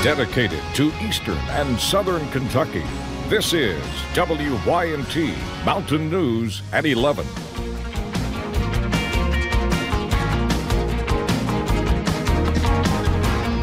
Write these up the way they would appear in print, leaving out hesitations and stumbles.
Dedicated to Eastern and Southern Kentucky, this is WYNT Mountain News at 11.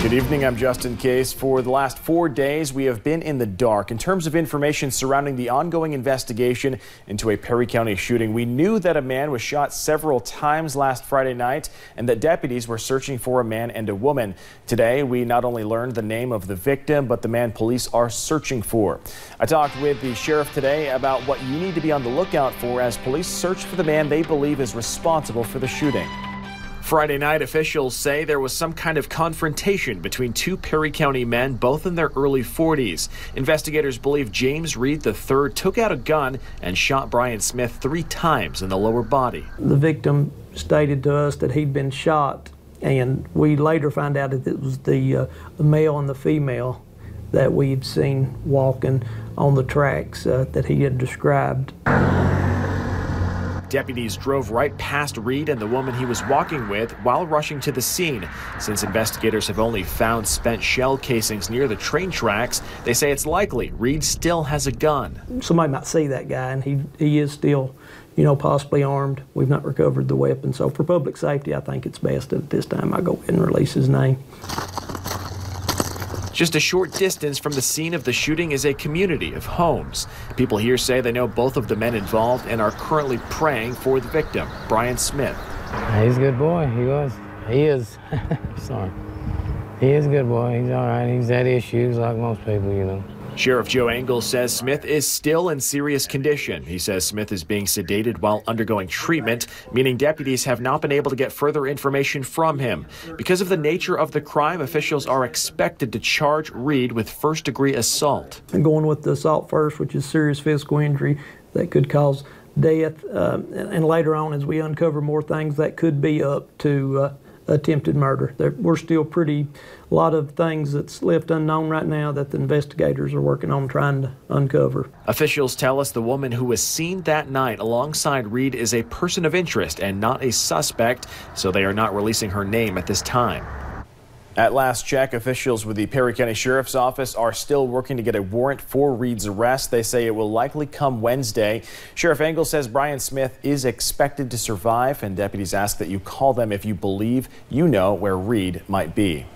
Good evening, I'm Justin Case. For the last 4 days, we have been in the dark in terms of information surrounding the ongoing investigation into a Perry County shooting. We knew that a man was shot several times last Friday night and that deputies were searching for a man and a woman. Today, we not only learned the name of the victim, but the man police are searching for. I talked with the sheriff today about what you need to be on the lookout for as police search for the man they believe is responsible for the shooting. Friday night, officials say there was some kind of confrontation between two Perry County men, both in their early 40s. Investigators believe James Reed III took out a gun and shot Brian Smith 3 times in the lower body. The victim stated to us that he'd been shot, and we later found out that it was the male and the female that we'd seen walking on the tracks that he had described. Deputies drove right past Reed and the woman he was walking with while rushing to the scene. Since investigators have only found spent shell casings near the train tracks, they say it's likely Reed still has a gun. Somebody might see that guy, and he is still, possibly armed. We've not recovered the weapon, so for public safety, I think it's best at this time I go ahead and release his name. Just a short distance from the scene of the shooting is a community of homes. People here say they know both of the men involved and are currently praying for the victim, Brian Smith. He's a good boy. He was. He is. Sorry. He is a good boy. He's all right. He's had issues like most people, Sheriff Joe Engel says Smith is still in serious condition. He says Smith is being sedated while undergoing treatment, meaning deputies have not been able to get further information from him. Because of the nature of the crime, officials are expected to charge Reed with first-degree assault. And going with the assault first, which is serious physical injury that could cause death, and later on, as we uncover more things, that could be up to attempted murder. We're still a lot of things that's left unknown right now that the investigators are working on trying to uncover. Officials tell us the woman who was seen that night alongside Reed is a person of interest and not a suspect, so they are not releasing her name at this time. At last check, officials with the Perry County Sheriff's Office are still working to get a warrant for Reed's arrest. They say it will likely come Wednesday. Sheriff Engel says Brian Smith is expected to survive, and deputies ask that you call them if you believe you know where Reed might be.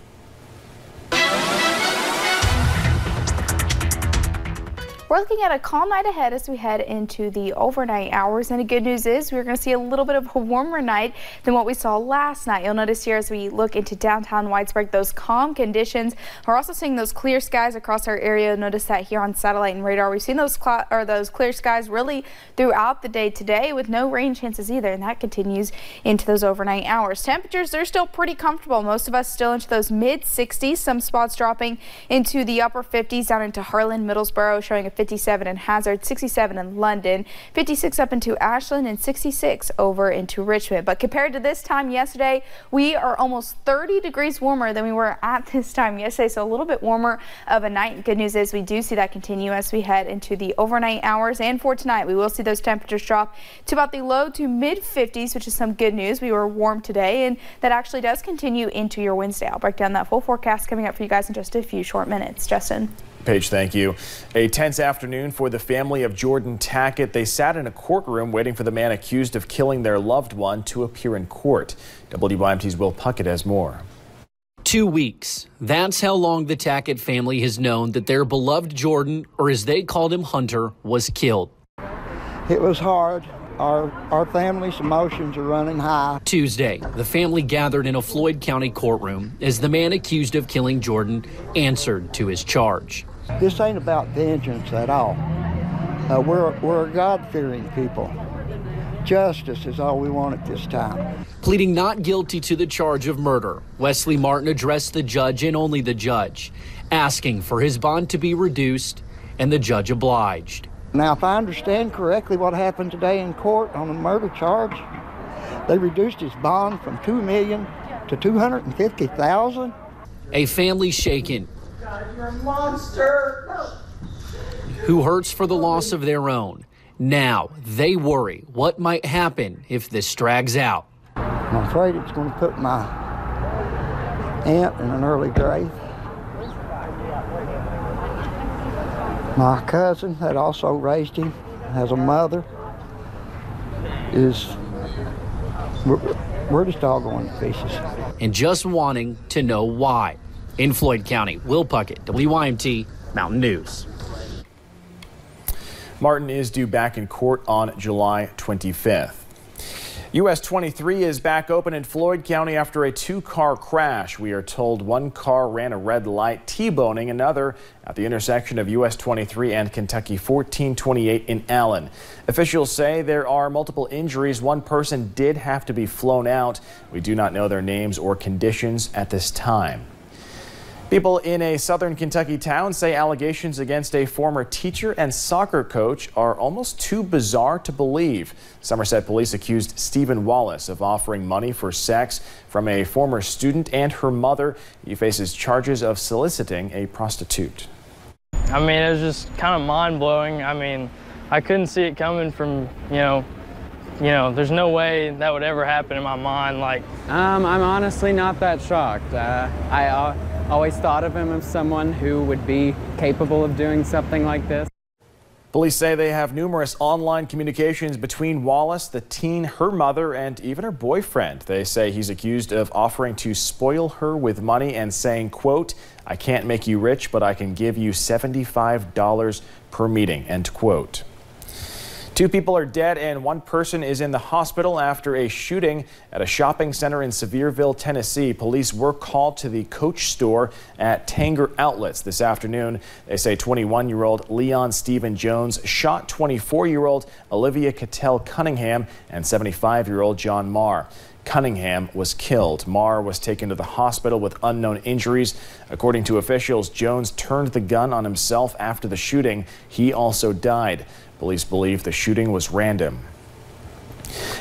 We're looking at a calm night ahead as we head into the overnight hours, and the good news is we're going to see a little bit of a warmer night than what we saw last night. You'll notice here as we look into downtown Whitesburg, those calm conditions. We're also seeing those clear skies across our area. Notice that here on satellite and radar. We've seen those clear skies really throughout the day today with no rain chances either, and that continues into those overnight hours. Temperatures, they're still pretty comfortable. Most of us still into those mid-60s, some spots dropping into the upper 50s down into Harlan, Middlesboro, showing a 57 in Hazard, 67 in London, 56 up into Ashland, and 66 over into Richmond. But compared to this time yesterday, we are almost 30 degrees warmer than we were at this time yesterday, so a little bit warmer of a night. Good news is we do see that continue as we head into the overnight hours, and for tonight we will see those temperatures drop to about the low to mid 50s, which is some good news. We were warm today, and that actually does continue into your Wednesday. I'll break down that full forecast coming up for you guys in just a few short minutes. Justin. Paige, thank you. A tense afternoon for the family of Jordan Tackett. They sat in a courtroom waiting for the man accused of killing their loved one to appear in court. WYMT's Will Puckett has more. 2 weeks. That's how long the Tackett family has known that their beloved Jordan, or as they called him, Hunter, was killed. It was hard. Our family's emotions are running high. Tuesday, the family gathered in a Floyd County courtroom as the man accused of killing Jordan answered to his charge. This ain't about vengeance at all. We're a God-fearing people. Justice is all we want at this time. Pleading not guilty to the charge of murder, Wesley Martin addressed the judge and only the judge, asking for his bond to be reduced, and the judge obliged. Now, if I understand correctly what happened today in court on the murder charge, they reduced his bond from $2 million to $250,000. A family shaken. God, you're a monster. Who hurts for the loss of their own. Now they worry what might happen if this drags out. I'm afraid it's going to put my aunt in an early grave. My cousin that also raised him, has a mother, we're just all going to pieces. And just wanting to know why. In Floyd County, Will Puckett, WYMT Mountain News. Martin is due back in court on July 25th. US 23 is back open in Floyd County after a two-car crash. We are told one car ran a red light, T-boning another at the intersection of US 23 and Kentucky 1428 in Allen. Officials say there are multiple injuries. One person did have to be flown out. We do not know their names or conditions at this time. People in a southern Kentucky town say allegations against a former teacher and soccer coach are almost too bizarre to believe. Somerset police accused Stephen Wallace of offering money for sex from a former student and her mother. He faces charges of soliciting a prostitute. I mean, it was just kind of mind-blowing. I mean, I couldn't see it coming from, you know, there's no way that would ever happen in my mind. Like, I'm honestly not that shocked. I always thought of him as someone who would be capable of doing something like this. Police say they have numerous online communications between Wallace, the teen, her mother, and even her boyfriend. They say he's accused of offering to spoil her with money and saying, quote, "I can't make you rich, but I can give you $75 per meeting," end quote. 2 people are dead and 1 person is in the hospital after a shooting at a shopping center in Sevierville, Tennessee. Police were called to the Coach store at Tanger Outlets this afternoon. They say 21-year-old Leon Stephen Jones shot 24-year-old Olivia Cattell Cunningham and 75-year-old John Marr. Cunningham was killed. Marr was taken to the hospital with unknown injuries. According to officials, Jones turned the gun on himself after the shooting. He also died. Police believe the shooting was random.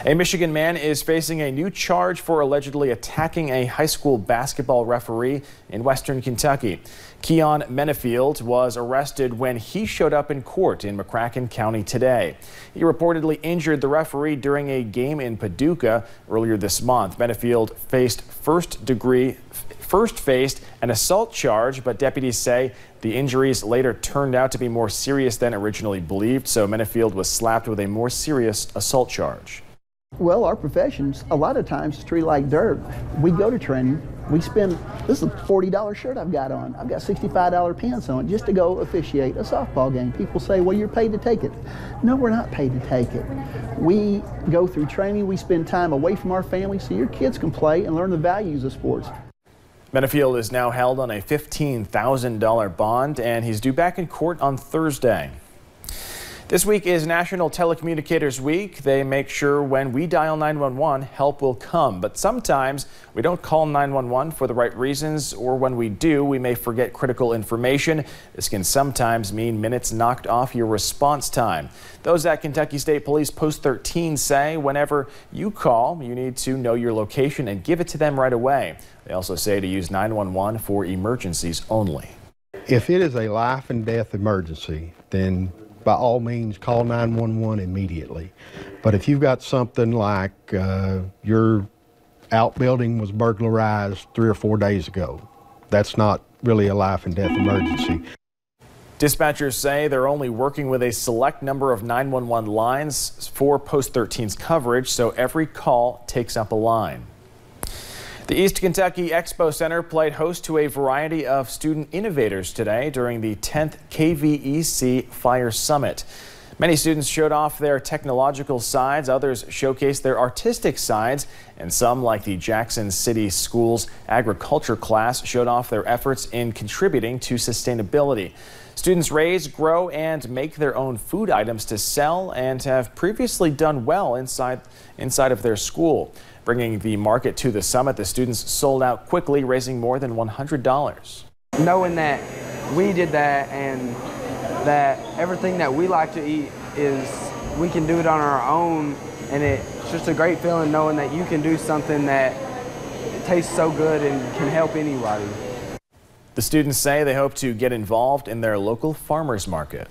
A Michigan man is facing a new charge for allegedly attacking a high school basketball referee in western Kentucky. Keon Menefield was arrested when he showed up in court in McCracken County today. He reportedly injured the referee during a game in Paducah earlier this month. Menefield first faced an assault charge, but deputies say the injuries later turned out to be more serious than originally believed, so Menefield was slapped with a more serious assault charge. Well, our professions, a lot of times, is treated like dirt. We go to training, we spend, this is a $40 shirt I've got on. I've got $65 pants on just to go officiate a softball game. People say, well, you're paid to take it. No, we're not paid to take it. We go through training, we spend time away from our family so your kids can play and learn the values of sports. Menefield is now held on a $15,000 bond, and he's due back in court on Thursday. This week is National Telecommunicators Week. They make sure when we dial 911, help will come. But sometimes we don't call 911 for the right reasons, or when we do, we may forget critical information. This can sometimes mean minutes knocked off your response time. Those at Kentucky State Police Post 13 say whenever you call, you need to know your location and give it to them right away. They also say to use 911 for emergencies only. If it is a life and death emergency, then by all means call 911 immediately. But if you've got something like your outbuilding was burglarized 3 or 4 days ago, that's not really a life and death emergency. Dispatchers say they're only working with a select number of 911 lines for Post 13's coverage, so every call takes up a line. The East Kentucky Expo Center played host to a variety of student innovators today during the 10th KVEC Fire Summit. Many students showed off their technological sides, others showcased their artistic sides, and some, like the Jackson City Schools agriculture class, showed off their efforts in contributing to sustainability. Students raise, grow, and make their own food items to sell and have previously done well inside of their school. Bringing the market to the summit, the students sold out quickly, raising more than $100. Knowing that we did that and that everything that we like to eat is we can do it on our own, and it's just a great feeling knowing that you can do something that tastes so good and can help anybody. The students say they hope to get involved in their local farmers market.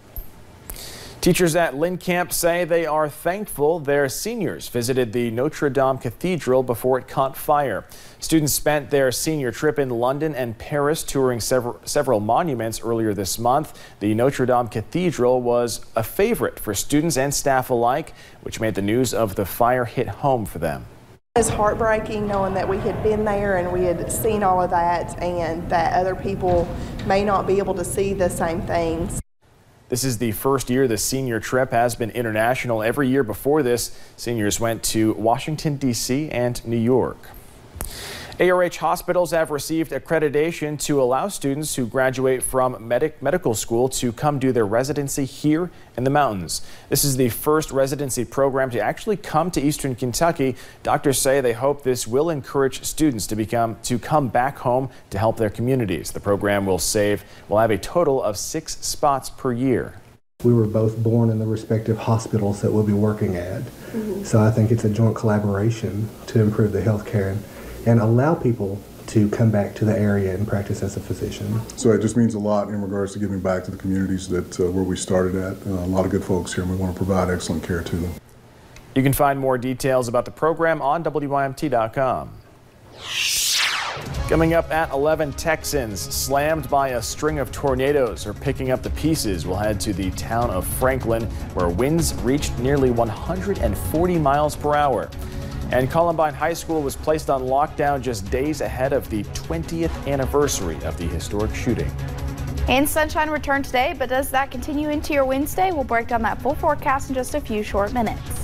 Teachers at Lynn Camp say they are thankful their seniors visited the Notre Dame Cathedral before it caught fire. Students spent their senior trip in London and Paris touring several monuments earlier this month. The Notre Dame Cathedral was a favorite for students and staff alike, which made the news of the fire hit home for them. It's heartbreaking knowing that we had been there and we had seen all of that and that other people may not be able to see the same things. This is the first year the senior trip has been international. Every year before this, seniors went to Washington, D.C. and New York. ARH hospitals have received accreditation to allow students who graduate from medical school to come do their residency here in the mountains. This is the first residency program to actually come to Eastern Kentucky. Doctors say they hope this will encourage students to come back home to help their communities. The program will have a total of 6 spots per year. We were both born in the respective hospitals that we'll be working at. So I think it's a joint collaboration to improve the health care and allow people to come back to the area and practice as a physician. So it just means a lot in regards to giving back to the communities that where we started at. A lot of good folks here, and we want to provide excellent care to them. You can find more details about the program on WYMT.com. Coming up at 11, Texans slammed by a string of tornadoes are picking up the pieces. We'll head to the town of Franklin, where winds reached nearly 140 miles per hour. And Columbine High School was placed on lockdown just days ahead of the 20th anniversary of the historic shooting. And sunshine returned today, but does that continue into your Wednesday? We'll break down that full forecast in just a few short minutes.